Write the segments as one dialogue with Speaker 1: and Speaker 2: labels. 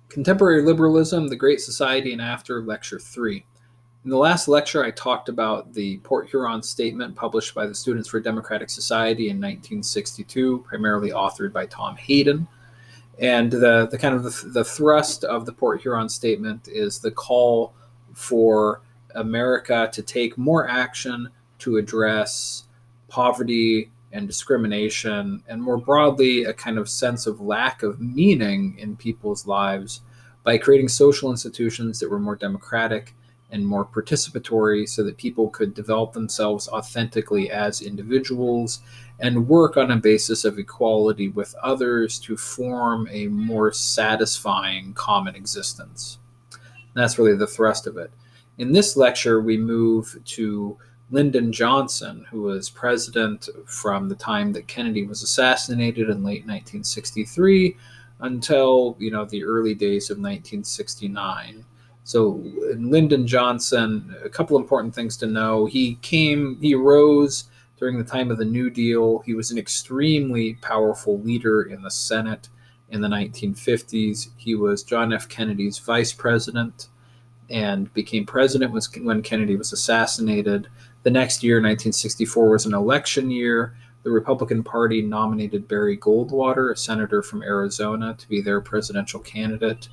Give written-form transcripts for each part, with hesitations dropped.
Speaker 1: Contemporary Liberalism, the Great Society and After, Lecture 3. In the last lecture, I talked about the Port Huron Statement published by the Students for a Democratic Society in 1962, primarily authored by Tom Hayden. And the thrust of the Port Huron Statement is the call for America to take more action to address poverty and discrimination, and more broadly, a kind of sense of lack of meaning in people's lives by creating social institutions that were more democratic and more participatory so that people could develop themselves authentically as individuals and work on a basis of equality with others to form a more satisfying common existence. And that's really the thrust of it. In this lecture, we move to Lyndon Johnson, who was president from the time that Kennedy was assassinated in late 1963 until, the early days of 1969. So Lyndon Johnson, a couple important things to know. He rose during the time of the New Deal. He was an extremely powerful leader in the Senate in the 1950s. He was John F. Kennedy's vice president and became president when Kennedy was assassinated. The next year, 1964, was an election year. The Republican Party nominated Barry Goldwater, a senator from Arizona, to be their presidential candidate.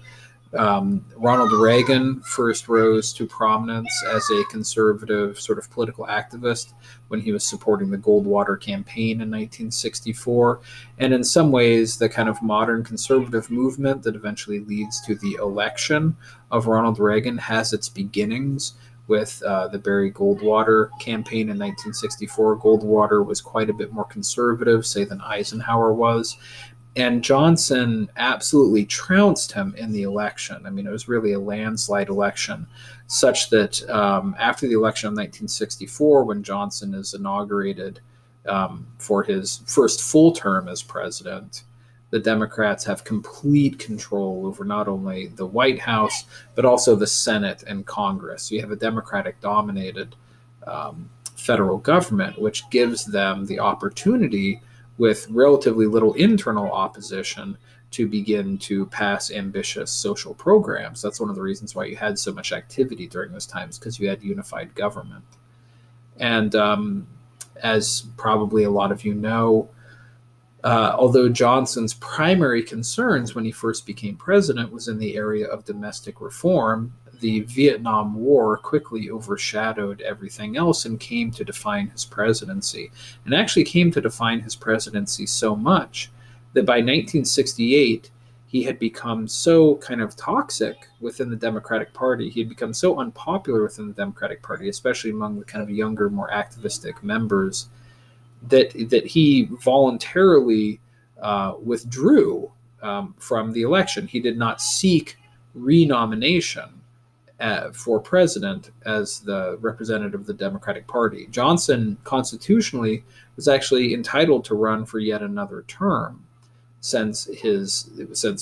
Speaker 1: Ronald Reagan first rose to prominence as a conservative sort of political activist when he was supporting the Goldwater campaign in 1964. And in some ways, the kind of modern conservative movement that eventually leads to the election of Ronald Reagan has its beginnings with the Barry Goldwater campaign in 1964. Goldwater was quite a bit more conservative, say, than Eisenhower was. And Johnson absolutely trounced him in the election. I mean, it was really a landslide election, such that after the election of 1964, when Johnson is inaugurated for his first full term as president, the Democrats have complete control over not only the White House, but also the Senate and Congress. So you have a Democratic-dominated federal government, which gives them the opportunity, with relatively little internal opposition, to begin to pass ambitious social programs. That's one of the reasons why you had so much activity during those times, because you had unified government. And as probably a lot of you know, although Johnson's primary concerns when he first became president was in the area of domestic reform, the Vietnam War quickly overshadowed everything else and came to define his presidency. And actually came to define his presidency so much that by 1968, he had become so kind of toxic within the Democratic Party. He had become so unpopular within the Democratic Party, especially among the kind of younger, more activistic members, that he voluntarily withdrew from the election. He did not seek renomination for president as the representative of the Democratic Party. Johnson constitutionally was actually entitled to run for yet another term, since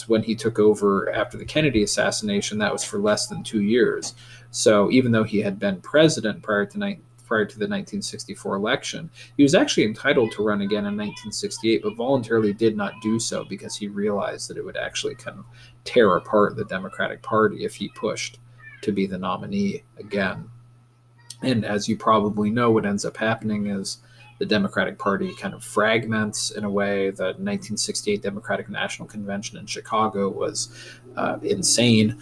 Speaker 1: when he took over after the Kennedy assassination. That was for less than 2 years. So even though he had been president prior to the 1964 election, he was actually entitled to run again in 1968, but voluntarily did not do so because he realized that it would actually kind of tear apart the Democratic Party if he pushed to be the nominee again. And as you probably know, what ends up happening is the Democratic Party kind of fragments in a way. The 1968 Democratic National Convention in Chicago was insane,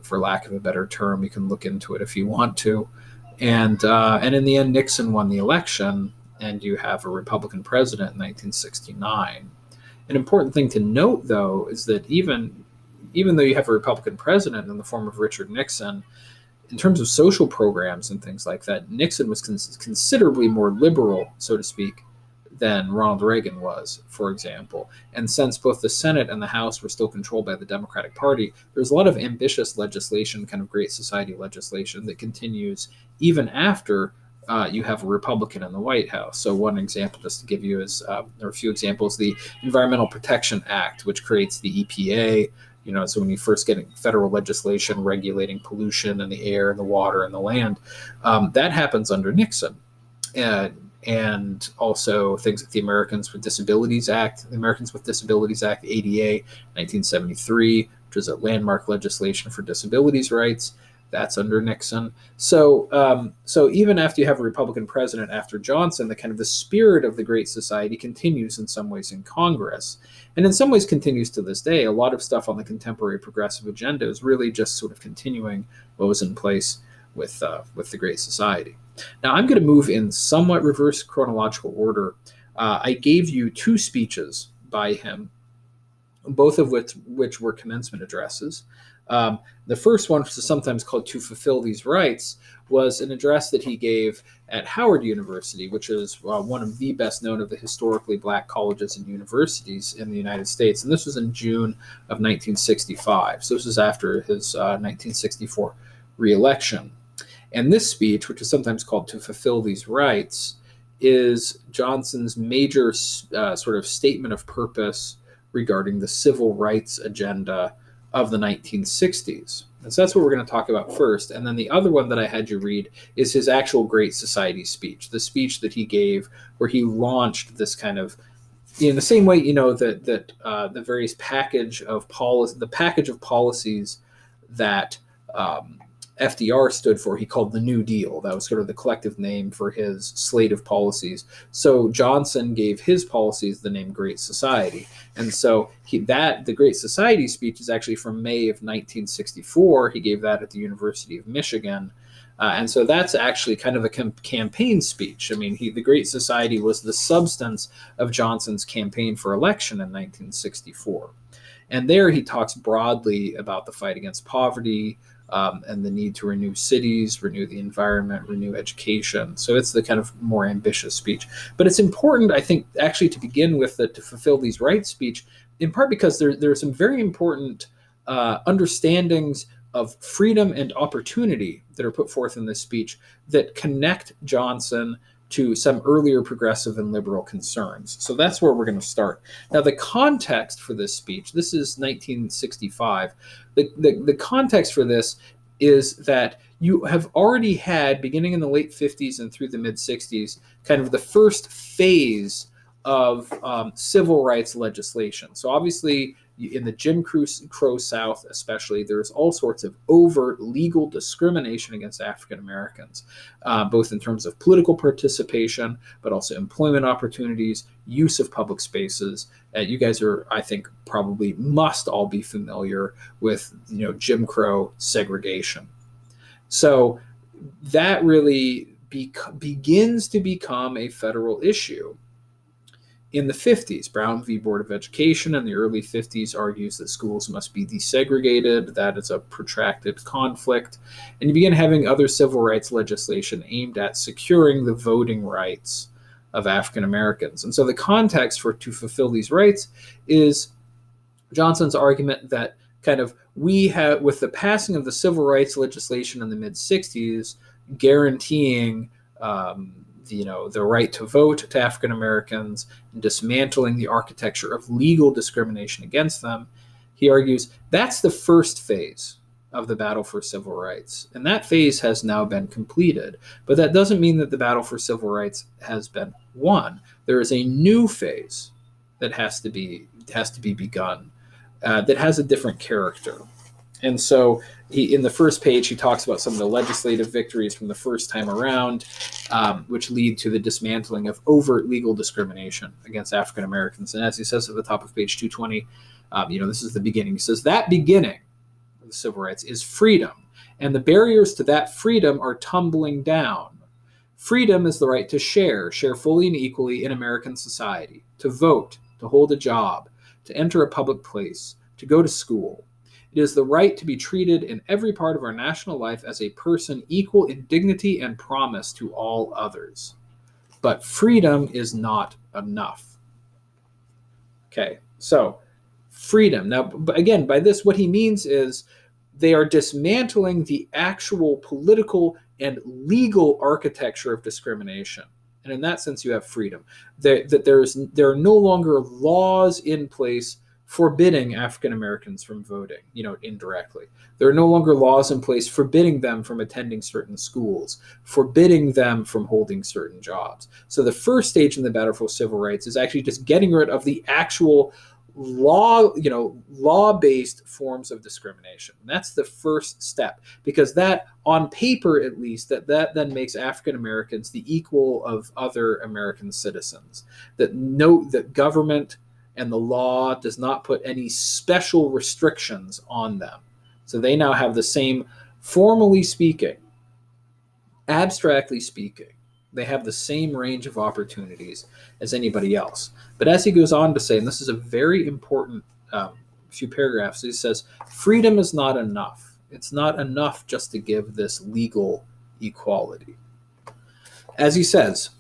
Speaker 1: for lack of a better term. You can look into it if you want to. And in the end, Nixon won the election, and you have a Republican president in 1969. An important thing to note, though, is that even though you have a Republican president in the form of Richard Nixon, in terms of social programs and things like that, Nixon was considerably more liberal, so to speak, than Ronald Reagan was, for example. And since both the Senate and the House were still controlled by the Democratic Party, there's a lot of ambitious legislation, kind of Great Society legislation, that continues even after you have a Republican in the White House. So one example, just to give you, or a few examples, the Environmental Protection Act, which creates the EPA. So when you first get federal legislation regulating pollution in the air and the water and the land, that happens under Nixon. And also things like the Americans with Disabilities Act, ADA, 1973, which is a landmark legislation for disabilities rights. That's under Nixon. So even after you have a Republican president after Johnson, the spirit of the Great Society continues in some ways in Congress, and in some ways continues to this day. A lot of stuff on the contemporary progressive agenda is really just sort of continuing what was in place with the Great Society. Now I'm going to move in somewhat reverse chronological order. I gave you two speeches by him, both of which were commencement addresses. The first one, which is sometimes called "To Fulfill These Rights," was an address that he gave at Howard University, which is one of the best known of the historically black colleges and universities in the United States. And this was in June of 1965. So this was after his 1964 reelection. And this speech, which is sometimes called "To Fulfill These Rights," is Johnson's major sort of statement of purpose regarding the civil rights agenda of the 1960s. And so that's what we're going to talk about first. And then the other one that I had you read is his actual Great Society speech, the speech that he gave where he launched this kind of, in the same way, that the various package of policies that FDR stood for, he called the New Deal. That was sort of the collective name for his slate of policies. So Johnson gave his policies the name Great Society. And so the Great Society speech is actually from May of 1964. He gave that at the University of Michigan. And so that's actually kind of a campaign speech. I mean, the Great Society was the substance of Johnson's campaign for election in 1964. And there he talks broadly about the fight against poverty, and the need to renew cities, renew the environment, renew education. So it's the kind of more ambitious speech. But it's important, I think, actually to begin with the "To Fulfill These Rights" speech, in part because there are some very important understandings of freedom and opportunity that are put forth in this speech that connect Johnson to some earlier progressive and liberal concerns. So that's where we're going to start. Now, the context for this speech, this is 1965. The context for this is that you have already had, beginning in the late 50s and through the mid 60s, kind of the first phase of civil rights legislation. So obviously, in the Jim Crow South especially, there's all sorts of overt legal discrimination against African Americans, both in terms of political participation, but also employment opportunities, use of public spaces. You guys are, I think, probably must all be familiar with, Jim Crow segregation. So that really begins to become a federal issue. In the 50s, Brown v. Board of Education in the early 50s argues that schools must be desegregated. That is a protracted conflict. And you begin having other civil rights legislation aimed at securing the voting rights of African Americans. And so the context for "To Fulfill These Rights" is Johnson's argument that we have, with the passing of the civil rights legislation in the mid 60s, guaranteeing the right to vote to African Americans, and dismantling the architecture of legal discrimination against them. He argues that's the first phase of the battle for civil rights. And that phase has now been completed. But that doesn't mean that the battle for civil rights has been won. There is a new phase that has to be begun that has a different character. And so in the first page, he talks about some of the legislative victories from the first time around, which lead to the dismantling of overt legal discrimination against African Americans. And as he says at the top of page 220, this is the beginning. He says, that beginning of the civil rights is freedom, and the barriers to that freedom are tumbling down. Freedom is the right to share fully and equally in American society, to vote, to hold a job, to enter a public place, to go to school. It is the right to be treated in every part of our national life as a person equal in dignity and promise to all others. But freedom is not enough. Okay, so freedom. Now, again, by this, what he means is they are dismantling the actual political and legal architecture of discrimination. And in that sense, you have freedom. There are no longer laws in place forbidding African Americans from voting, indirectly. There are no longer laws in place forbidding them from attending certain schools, forbidding them from holding certain jobs. So the first stage in the battle for civil rights is actually just getting rid of the actual law-based forms of discrimination. And that's the first step, because that, on paper at least, that then makes African Americans the equal of other American citizens. That note that government and the law does not put any special restrictions on them. So they now have the same, formally speaking, abstractly speaking, they have the same range of opportunities as anybody else. But as he goes on to say, and this is a very important few paragraphs, he says, freedom is not enough. It's not enough just to give this legal equality. As he says,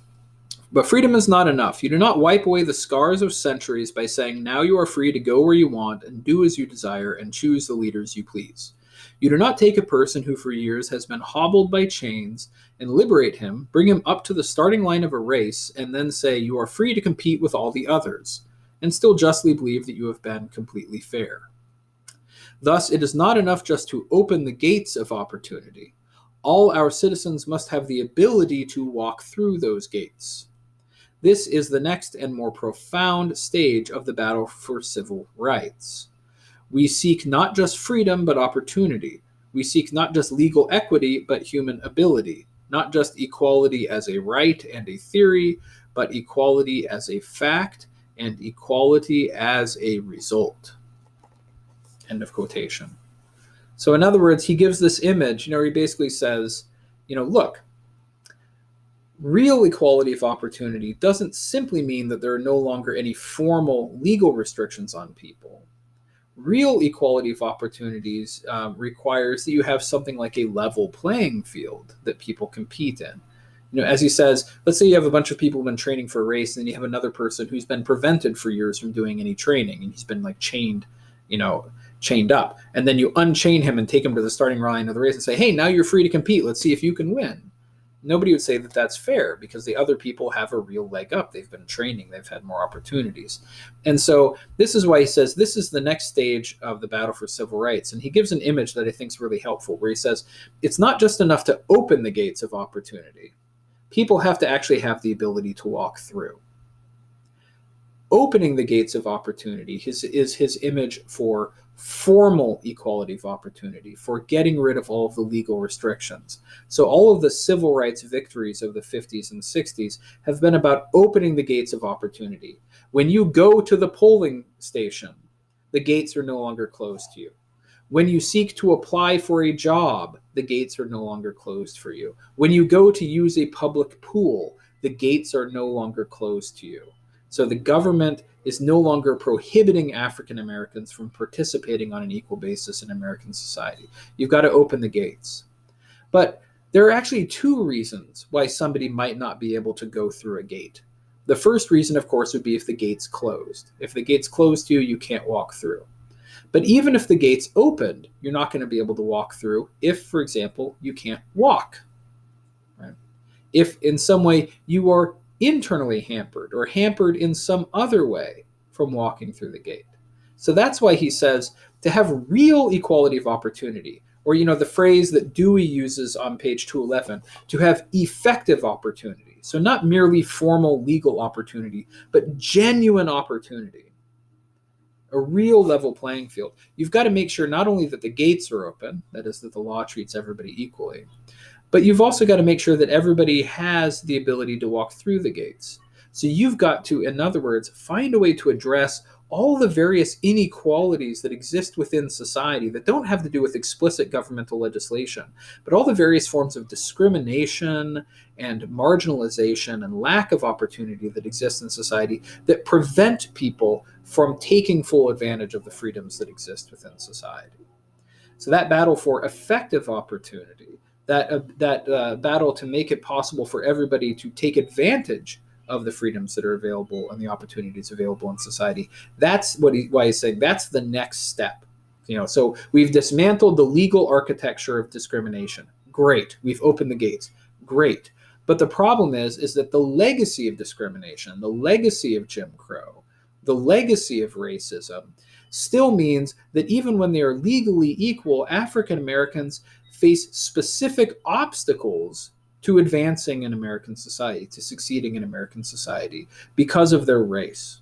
Speaker 1: but freedom is not enough. You do not wipe away the scars of centuries by saying, now you are free to go where you want and do as you desire and choose the leaders you please. You do not take a person who for years has been hobbled by chains and liberate him, bring him up to the starting line of a race, and then say you are free to compete with all the others, and still justly believe that you have been completely fair. Thus, it is not enough just to open the gates of opportunity. All our citizens must have the ability to walk through those gates. This is the next and more profound stage of the battle for civil rights. We seek not just freedom, but opportunity. We seek not just legal equity, but human ability. Not just equality as a right and a theory, but equality as a fact and equality as a result. End of quotation. So in other words, he gives this image, he basically says, look, real equality of opportunity doesn't simply mean that there are no longer any formal legal restrictions on people. Real equality of opportunities requires that you have something like a level playing field that people compete in. As he says, let's say you have a bunch of people who've been training for a race, and then you have another person who's been prevented for years from doing any training, and he's been chained up. And then you unchain him and take him to the starting line of the race and say, hey, now you're free to compete. Let's see if you can win. Nobody would say that that's fair, because the other people have a real leg up. They've been training. They've had more opportunities. And so this is why he says this is the next stage of the battle for civil rights. And he gives an image that I think is really helpful, where he says it's not just enough to open the gates of opportunity. People have to actually have the ability to walk through. Opening the gates of opportunity is his image for formal equality of opportunity, for getting rid of all of the legal restrictions. So all of the civil rights victories of the 50s and 60s have been about opening the gates of opportunity. When you go to the polling station, the gates are no longer closed to you. When you seek to apply for a job, the gates are no longer closed for you. When you go to use a public pool, the gates are no longer closed to you. So the government is no longer prohibiting African Americans from participating on an equal basis in American society. You've got to open the gates. But there are actually two reasons why somebody might not be able to go through a gate. The first reason, of course, would be if the gate's closed. If the gate's closed to you, you can't walk through. But even if the gate's opened, you're not going to be able to walk through if, for example, you can't walk. Right? If in some way you are internally hampered or hampered in some other way from walking through the gate. So that's why he says to have real equality of opportunity, or the phrase that Dewey uses on page 211, to have effective opportunity. So not merely formal legal opportunity, but genuine opportunity. A real level playing field. You've got to make sure not only that the gates are open, that is, that the law treats everybody equally, but you've also got to make sure that everybody has the ability to walk through the gates. So you've got to, in other words, find a way to address all the various inequalities that exist within society that don't have to do with explicit governmental legislation, but all the various forms of discrimination and marginalization and lack of opportunity that exist in society that prevent people from taking full advantage of the freedoms that exist within society. So that battle for effective opportunity, that battle to make it possible for everybody to take advantage of the freedoms that are available and the opportunities available in society. That's why he's saying that's the next step. So we've dismantled the legal architecture of discrimination. Great. We've opened the gates. Great. But the problem is that the legacy of discrimination, the legacy of Jim Crow, the legacy of racism still means that even when they are legally equal, African Americans face specific obstacles to advancing in American society, to succeeding in American society because of their race.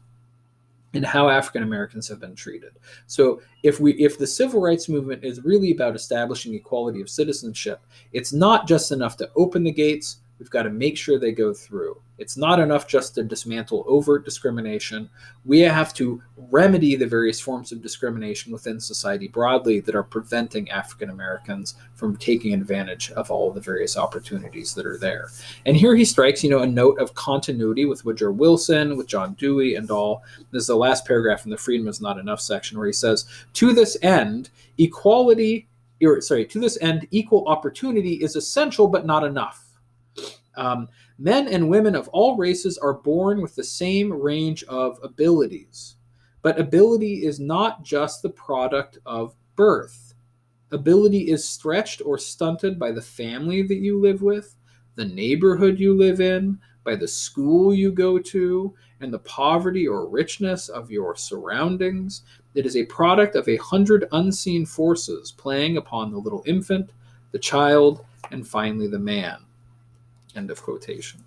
Speaker 1: and how African Americans have been treated. So if the civil rights movement is really about establishing equality of citizenship, it's not just enough to open the gates. We've got to make sure they go through. It's not enough just to dismantle overt discrimination. We have to remedy the various forms of discrimination within society broadly that are preventing African Americans from taking advantage of all of the various opportunities that are there. And here he strikes, a note of continuity with Woodrow Wilson, with John Dewey, and all. This is the last paragraph in the Freedom is Not Enough section, where he says, to this end, equal opportunity is essential but not enough. Men and women of all races are born with the same range of abilities. But ability is not just the product of birth. Ability is stretched or stunted by the family that you live with, the neighborhood you live in, by the school you go to, and the poverty or richness of your surroundings. It is a product of 100 unseen forces playing upon the little infant, the child, and finally the man. End of quotation.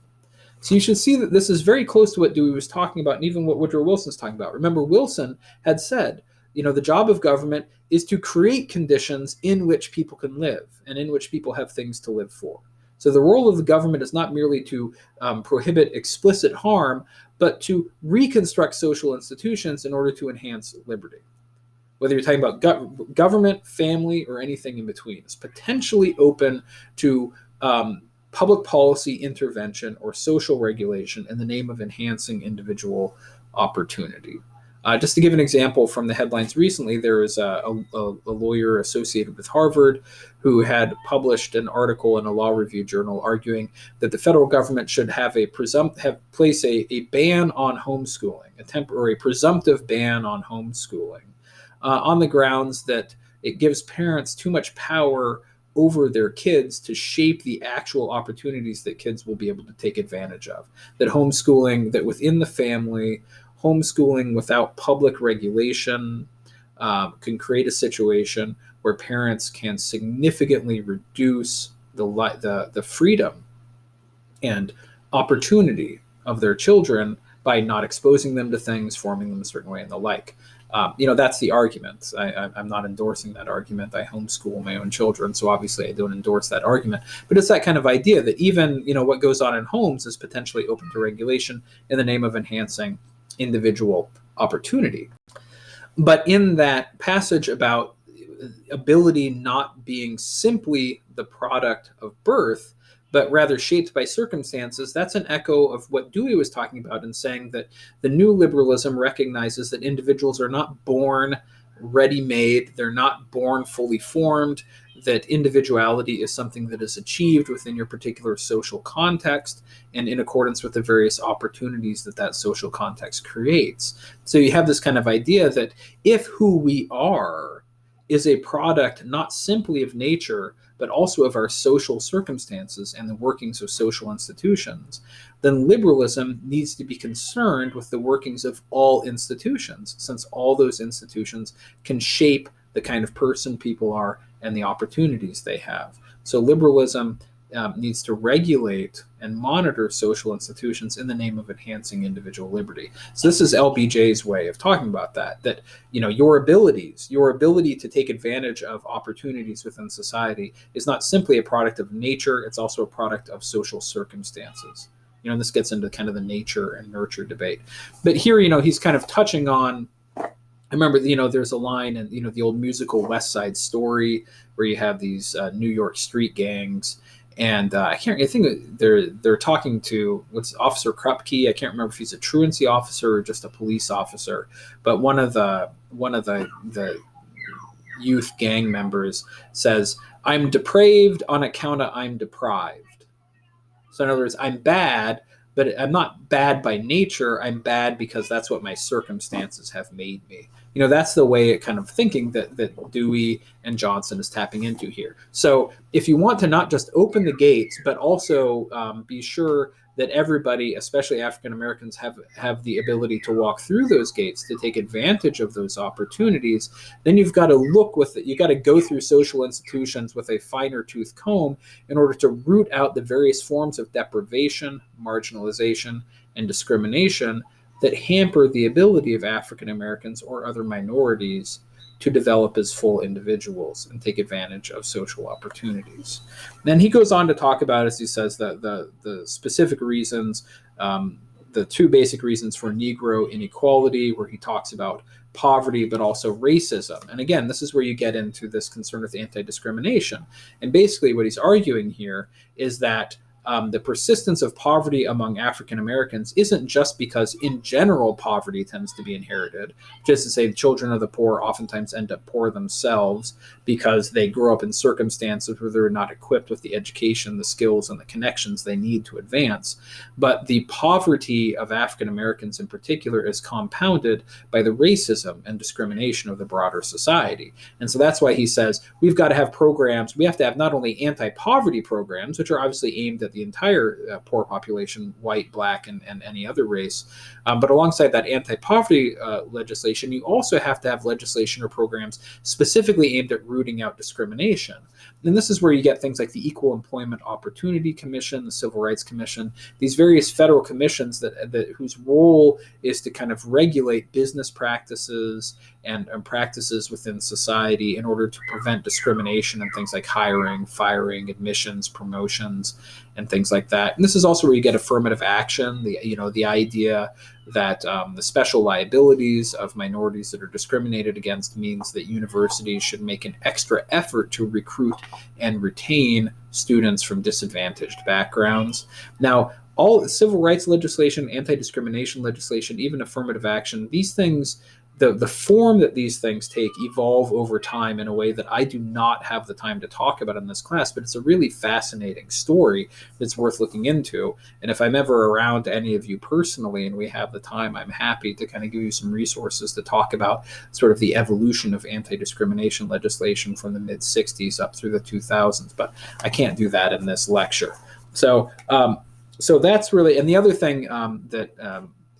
Speaker 1: So you should see that this is very close to what Dewey was talking about and even what Woodrow Wilson's talking about. Remember, Wilson had said, the job of government is to create conditions in which people can live and in which people have things to live for. So the role of the government is not merely to prohibit explicit harm, but to reconstruct social institutions in order to enhance liberty. Whether you're talking about government, family, or anything in between, it's potentially open to public policy intervention or social regulation in the name of enhancing individual opportunity. Just to give an example from the headlines recently, there was a lawyer associated with Harvard who had published an article in a law review journal arguing that the federal government should have place a ban on homeschooling, a temporary presumptive ban on homeschooling, on the grounds that it gives parents too much power over their kids to shape the actual opportunities that kids will be able to take advantage of. That homeschooling, that within the family, homeschooling without public regulation can create a situation where parents can significantly reduce the freedom and opportunity of their children by not exposing them to things, forming them a certain way, and the like. That's the argument. I'm not endorsing that argument. I homeschool my own children, so obviously I don't endorse that argument. But it's that kind of idea that even, what goes on in homes is potentially open to regulation in the name of enhancing individual opportunity. But in that passage about ability not being simply the product of birth, but rather shaped by circumstances, that's an echo of what Dewey was talking about in saying that the new liberalism recognizes that individuals are not born ready-made, they're not born fully formed, that individuality is something that is achieved within your particular social context and in accordance with the various opportunities that social context creates. So you have this kind of idea that if who we are is a product not simply of nature, but also of our social circumstances and the workings of social institutions, then liberalism needs to be concerned with the workings of all institutions, since all those institutions can shape the kind of person people are and the opportunities they have. So liberalism needs to regulate and monitor social institutions in the name of enhancing individual liberty. So this is LBJ's way of talking about that your ability to take advantage of opportunities within society is not simply a product of nature, it's also a product of social circumstances. And this gets into kind of the nature and nurture debate. But here, he's kind of touching on, I remember, there's a line in, the old musical West Side Story where you have these New York street gangs. And I think they're talking to what's Officer Krupke. I can't remember if he's a truancy officer or just a police officer. But one of the youth gang members says, "I'm depraved on account of I'm deprived." So in other words, I'm bad, but I'm not bad by nature. I'm bad because that's what my circumstances have made me. That's the way it kind of thinking that Dewey and Johnson is tapping into here. So if you want to not just open the gates, but also be sure that everybody, especially African Americans, have the ability to walk through those gates, to take advantage of those opportunities, then you've got to you got to go through social institutions with a finer tooth comb in order to root out the various forms of deprivation, marginalization, and discrimination that hamper the ability of African Americans or other minorities to develop as full individuals and take advantage of social opportunities. Then he goes on to talk about, as he says, the specific reasons, the two basic reasons for Negro inequality, where he talks about poverty, but also racism. And again, this is where you get into this concern with anti-discrimination. And basically what he's arguing here is that the persistence of poverty among African Americans isn't just because, in general, poverty tends to be inherited. Just to say, the children of the poor oftentimes end up poor themselves because they grow up in circumstances where they're not equipped with the education, the skills, and the connections they need to advance. But the poverty of African Americans in particular is compounded by the racism and discrimination of the broader society. And so that's why he says we've got to have programs. We have to have not only anti-poverty programs, which are obviously aimed at the entire poor population, white, black, and any other race. But alongside that anti-poverty legislation, you also have to have legislation or programs specifically aimed at rooting out discrimination. And this is where you get things like the Equal Employment Opportunity Commission, the Civil Rights Commission, these various federal commissions that whose role is to kind of regulate business practices and practices within society in order to prevent discrimination in things like hiring, firing, admissions, promotions, and things like that. And this is also where you get affirmative action, the idea that the special liabilities of minorities that are discriminated against means that universities should make an extra effort to recruit and retain students from disadvantaged backgrounds. Now, all civil rights legislation, anti-discrimination legislation, even affirmative action, these things, the form that these things take evolve over time in a way that I do not have the time to talk about in this class, but it's a really fascinating story that's worth looking into. And if I'm ever around any of you personally and we have the time, I'm happy to kind of give you some resources to talk about sort of the evolution of anti-discrimination legislation from the mid-60s up through the 2000s, but I can't do that in this lecture. So that's really, and the other thing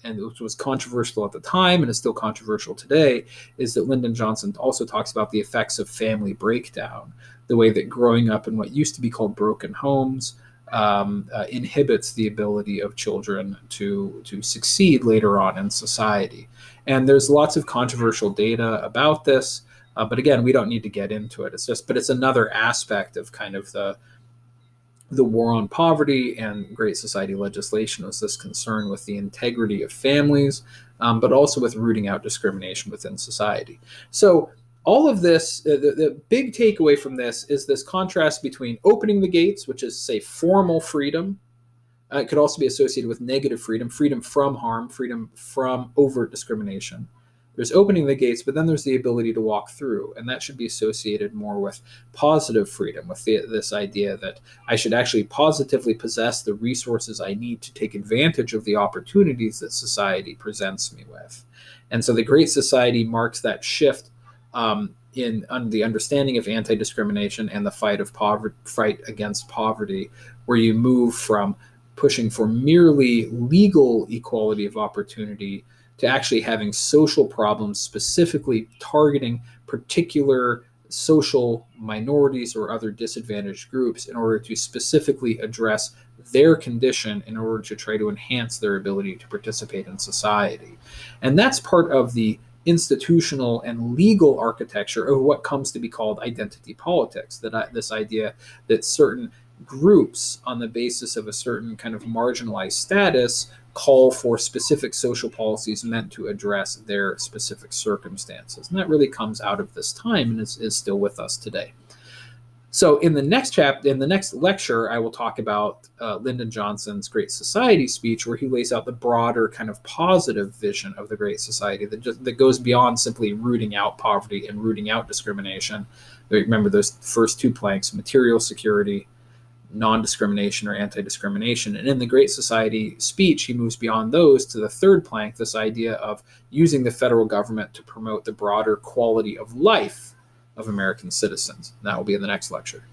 Speaker 1: and which was controversial at the time and is still controversial today, is that Lyndon Johnson also talks about the effects of family breakdown, the way that growing up in what used to be called broken homes inhibits the ability of children to succeed later on in society. And there's lots of controversial data about this, but again, we don't need to get into it. But it's another aspect of kind of the war on poverty and Great Society legislation was this concern with the integrity of families, but also with rooting out discrimination within society. So all of this, the big takeaway from this is this contrast between opening the gates, which is, say, formal freedom. It could also be associated with negative freedom, freedom from harm, freedom from overt discrimination. There's opening the gates, but then there's the ability to walk through, and that should be associated more with positive freedom, with this idea that I should actually positively possess the resources I need to take advantage of the opportunities that society presents me with. And so the Great Society marks that shift in the understanding of anti-discrimination and the fight against poverty, where you move from pushing for merely legal equality of opportunity to actually having social problems specifically targeting particular social minorities or other disadvantaged groups in order to specifically address their condition in order to try to enhance their ability to participate in society. And that's part of the institutional and legal architecture of what comes to be called identity politics, this idea that certain groups on the basis of a certain kind of marginalized status call for specific social policies meant to address their specific circumstances. And that really comes out of this time and is still with us today. So in the next lecture, I will talk about Lyndon Johnson's Great Society speech, where he lays out the broader kind of positive vision of the Great Society that goes beyond simply rooting out poverty and rooting out discrimination. Remember those first two planks, material security, non-discrimination or anti-discrimination. And in the Great Society speech, he moves beyond those to the third plank, this idea of using the federal government to promote the broader quality of life of American citizens. That will be in the next lecture.